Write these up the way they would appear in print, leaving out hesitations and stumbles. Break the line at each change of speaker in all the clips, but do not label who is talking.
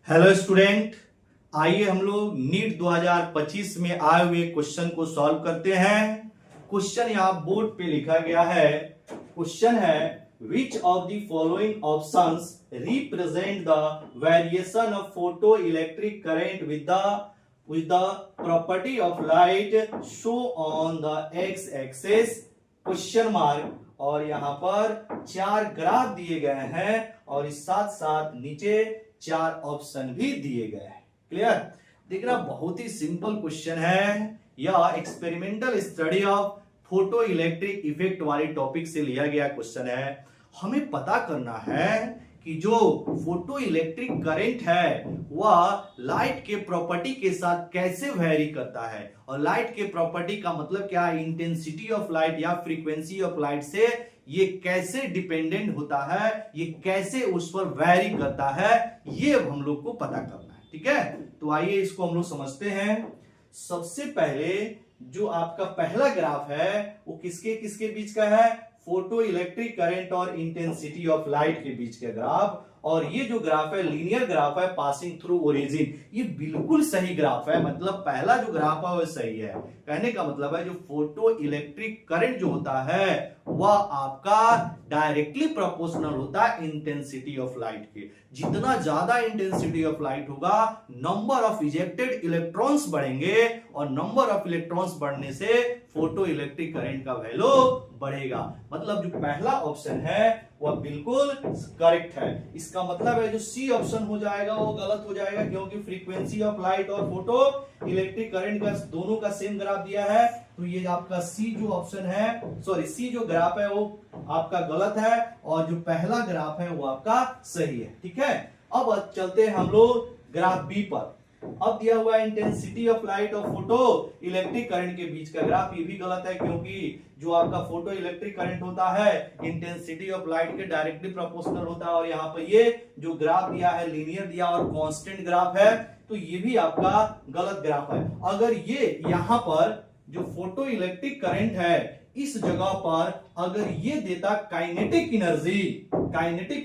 Hello student, आइए हम लोग नीट 2025 में आए हुए क्वेश्चन को सॉल्व करते हैं। क्वेश्चन यहाँ बोर्ड पे लिखा गया है। क्वेश्चन है which of the following options represent the variation of photo electric current with the property of light show on the x axis question mark. और यहाँ पर 4 ग्राफ दिए गए हैं और इस साथ साथ नीचे 4 ऑप्शन भी दिए गए हैं। क्लियर? देखना बहुत ही सिंपल क्वेश्चन है। यह experimental study of photo electric effect वाले टॉपिक से लिया गया क्वेश्चन है। हमें पता करना है कि जो फोटो इलेक्ट्रिक करंट है वह लाइट के प्रॉपर्टी के साथ कैसे वेरी करता है। और लाइट के प्रॉपर्टी का मतलब क्या है? इंटेंसिटी ऑफ लाइट या फ्रीक्वेंसी ऑफ लाइट से ये कैसे डिपेंडेंट होता है, ये कैसे उस पर वेरी करता है, ये हम लोग को पता करना है। ठीक है, तो आइए इसको हम लोग समझते हैं। सबसे पहले जो आपका पहला ग्राफ है वो किसके किसके बीच का है? फोटो इलेक्ट्रिक करंट और इंटेंसिटी ऑफ लाइट के बीच का ग्राफ। और ये जो ग्राफ है लीनियर ग्राफ है पासिंग थ्रू ओरिजिन। ये बिल्कुल सही ग्राफ है, मतलब पहला जो ग्राफ है वो सही है। कहने का मतलब है जो फोटो इलेक्ट्रिक करंट जो होता है वह आपका डायरेक्टली प्रोपोर्शनल होता है इंटेंसिटी ऑफ लाइट के। जितना ज्यादा इंटेंसिटी ऑफ लाइट होगा नंबर ऑफ इजेक्टेड इलेक्ट्रॉन्स बढ़ेंगे और नंबर ऑफ इलेक्ट्रॉन्स बढ़ने से फोटो इलेक्ट्रिक करंट का वैल्यू बढ़ेगा। मतलब जो पहला ऑप्शन है वह बिल्कुल करेक्ट है। इसका मतलब है जो सी ऑप्शन हो जाएगा वो गलत हो जाएगा, क्योंकि फ्रीक्वेंसी ऑफ लाइट और फोटो इलेक्ट्रिक करंट का दोनों का सेम ग्राफ दिया है। तो ये आपका सी जो ऑप्शन है, सॉरी सी जो ग्राफ है वो आपका गलत है और जो पहला ग्राफ है वो आपका सही है। ठीक है, अब चलते हैं हम लोग ग्राफ बी पर। अब दिया हुआ इंटेंसिटी ऑफ लाइट और फोटो इलेक्ट्रिक करंट के बीच का ग्राफ। ये भी गलत है, क्योंकि जो आपका फोटो इलेक्ट्रिक करंट होता है इंटेंसिटी ऑफ लाइट के डायरेक्टली प्रोपोर्शनल होता है। और यहाँ पर ये जो ग्राफ दिया है लीनियर दिया और कांस्टेंट ग्राफ है, तो ये भी आपका गलत ग्राफ है। अगर ये यहाँ पर जो फोटो इलेक्ट्रिक करंट है इस जगह पर अगर ये देता काइनेटिक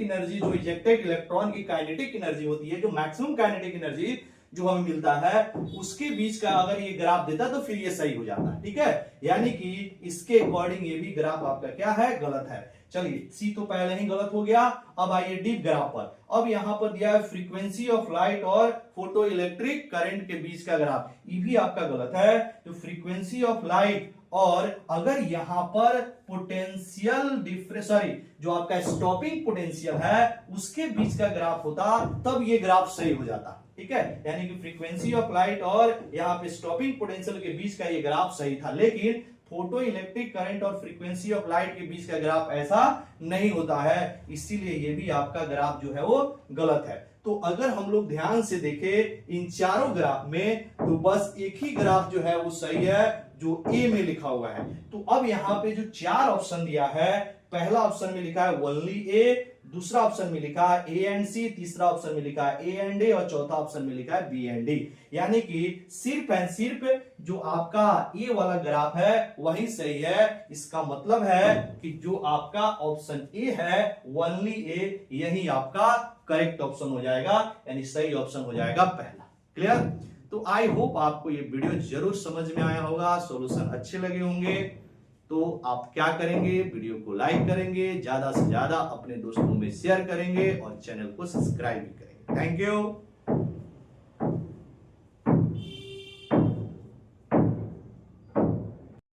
एनर्जी जो इजेक्टेड इलेक्ट्रॉन की काइनेटिक एनर्जी होती है, जो मैक्सिमम काइनेटिक एनर्जी जो हमें मिलता है उसके बीच का अगर ये ग्राफ देता तो फिर ये सही हो जाता है। ठीक है, यानी कि इसके अकॉर्डिंग ये भी ग्राफ आपका क्या है? गलत है। चलिए सी तो पहले ही गलत हो गया। अब आइए डीप ग्राफ पर। अब यहां पर दिया है फ्रीक्वेंसी ऑफ लाइट और फोटो इलेक्ट्रिक करंट के बीच का ग्राफ। ये भी आपका गलत है। तो फ्रीक्वेंसी ऑफ लाइट और अगर यहां पर पोटेंशियल डिफरेंस, सॉरी जो आपका स्टॉपिंग पोटेंशियल है उसके बीच का ग्राफ होता तब ये ग्राफ सही हो जाता। ठीक है, यानी कि फ्रीक्वेंसी ऑफ लाइट और यहाँ पे स्टॉपिंग पोटेंशियल के बीच का ये ग्राफ सही था। लेकिन फोटो इलेक्ट्रिक करंट और फ्रीक्वेंसी ऑफ लाइट के बीच का ग्राफ ऐसा नहीं होता है, इसीलिए ये भी आपका ग्राफ जो है वो गलत है। तो अगर हम लोग ध्यान से देखें इन चारों ग्राफ में तो बस एक ही ग्राफ जो है वो सही है जो ए में लिखा हुआ है। तो अब यहाँ पे जो 4 ऑप्शन दिया है, पहला ऑप्शन में लिखा है ओनली ए, दूसरा ऑप्शन में लिखा है ए एंड सी, तीसरा ऑप्शन में लिखा है ए एंड ए और चौथा ऑप्शन में लिखा है बी एंड डी। यानी कि सिर्फ एंड सिर्फ जो आपका ए वाला ग्राफ है वही सही है। इसका मतलब है कि जो आपका ऑप्शन ए है ओनली ए, यही आपका करेक्ट ऑप्शन हो जाएगा, यानी सही ऑप्शन हो जाएगा पहला। क्लियर? तो आई होप आपको ये वीडियो जरूर समझ में आया होगा, सॉल्यूशन अच्छे लगे होंगे। तो आप क्या करेंगे? वीडियो को लाइक करेंगे, ज्यादा से ज्यादा अपने दोस्तों में शेयर करेंगे और चैनल को सब्सक्राइब भी करेंगे। Thank you.